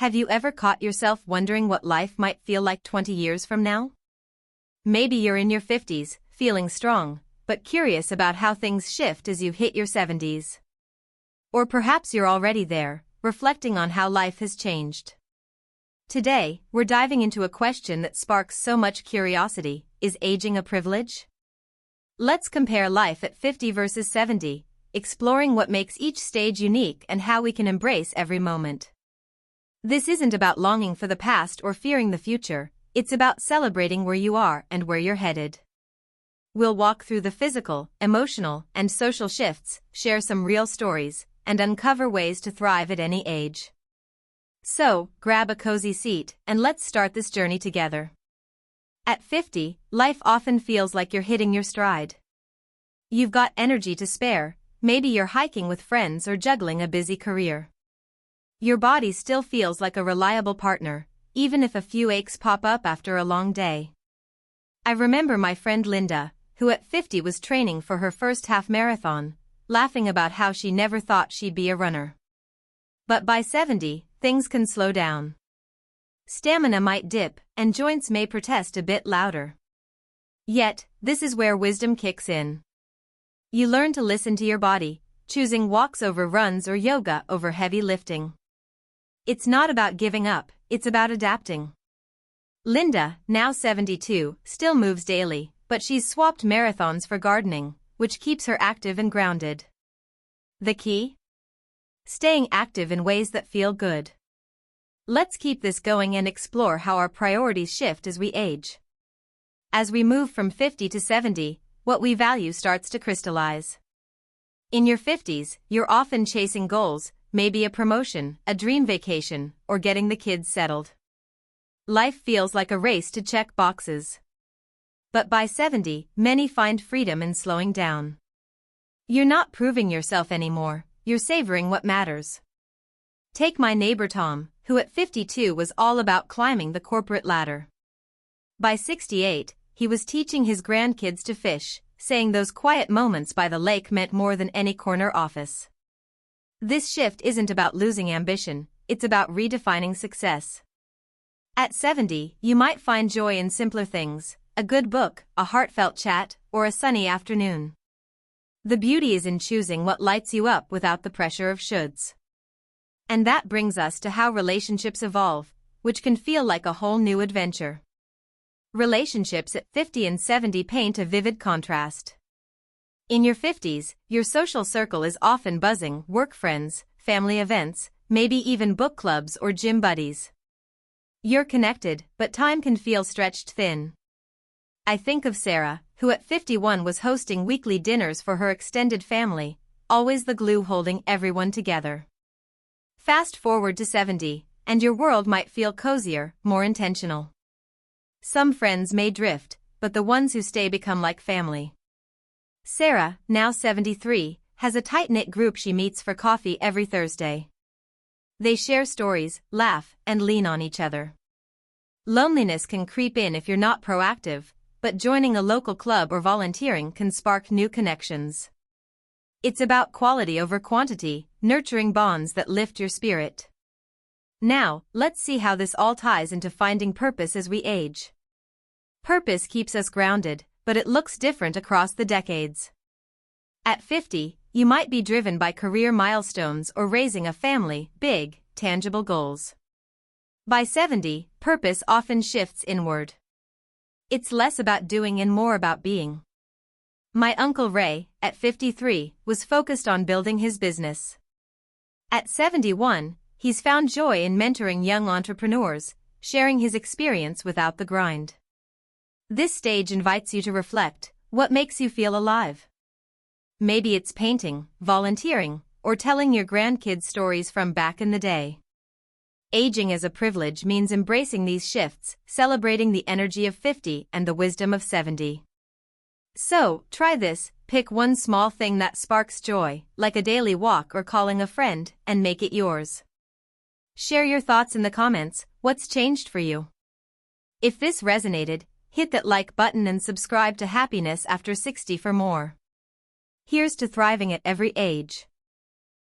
Have you ever caught yourself wondering what life might feel like 20 years from now? Maybe you're in your 50s, feeling strong, but curious about how things shift as you hit your 70s. Or perhaps you're already there, reflecting on how life has changed. Today, we're diving into a question that sparks so much curiosity: is aging a privilege? Let's compare life at 50 versus 70, exploring what makes each stage unique and how we can embrace every moment. This isn't about longing for the past or fearing the future, it's about celebrating where you are and where you're headed. We'll walk through the physical, emotional, and social shifts, share some real stories, and uncover ways to thrive at any age. So, grab a cozy seat and let's start this journey together. At 50, life often feels like you're hitting your stride. You've got energy to spare, maybe you're hiking with friends or juggling a busy career. Your body still feels like a reliable partner, even if a few aches pop up after a long day. I remember my friend Linda, who at 50 was training for her first half marathon, laughing about how she never thought she'd be a runner. But by 70, things can slow down. Stamina might dip, and joints may protest a bit louder. Yet, this is where wisdom kicks in. You learn to listen to your body, choosing walks over runs or yoga over heavy lifting. It's not about giving up, it's about adapting. Linda, now 72, still moves daily, but she's swapped marathons for gardening, which keeps her active and grounded. The key? Staying active in ways that feel good. Let's keep this going and explore how our priorities shift as we age. As we move from 50 to 70, what we value starts to crystallize. In your 50s, you're often chasing goals, maybe a promotion, a dream vacation, or getting the kids settled. Life feels like a race to check boxes. But by 70, many find freedom in slowing down. You're not proving yourself anymore, you're savoring what matters. Take my neighbor Tom, who at 52 was all about climbing the corporate ladder. By 68, he was teaching his grandkids to fish, saying those quiet moments by the lake meant more than any corner office. This shift isn't about losing ambition, it's about redefining success. At 70, you might find joy in simpler things: a good book, a heartfelt chat, or a sunny afternoon. The beauty is in choosing what lights you up without the pressure of shoulds. And that brings us to how relationships evolve, which can feel like a whole new adventure. Relationships at 50 and 70 paint a vivid contrast. In your 50s, your social circle is often buzzing: work friends, family events, maybe even book clubs or gym buddies. You're connected, but time can feel stretched thin. I think of Sarah, who at 51 was hosting weekly dinners for her extended family, always the glue holding everyone together. Fast forward to 70, and your world might feel cozier, more intentional. Some friends may drift, but the ones who stay become like family. Sarah, now 73, has a tight-knit group she meets for coffee every Thursday. They share stories, laugh, and lean on each other. Loneliness can creep in if you're not proactive, but joining a local club or volunteering can spark new connections. It's about quality over quantity, nurturing bonds that lift your spirit. Now, let's see how this all ties into finding purpose as we age. Purpose keeps us grounded, but it looks different across the decades. At 50, you might be driven by career milestones or raising a family, big, tangible goals. By 70, purpose often shifts inward. It's less about doing and more about being. My Uncle Ray, at 53, was focused on building his business. At 71, he's found joy in mentoring young entrepreneurs, sharing his experience without the grind. This stage invites you to reflect: what makes you feel alive? Maybe it's painting, volunteering, or telling your grandkids stories from back in the day. Aging as a privilege means embracing these shifts, celebrating the energy of 50 and the wisdom of 70. So, try this: pick one small thing that sparks joy, like a daily walk or calling a friend, and make it yours. Share your thoughts in the comments. What's changed for you? If this resonated, hit that like button and subscribe to Happiness After 60 for more. Here's to thriving at every age.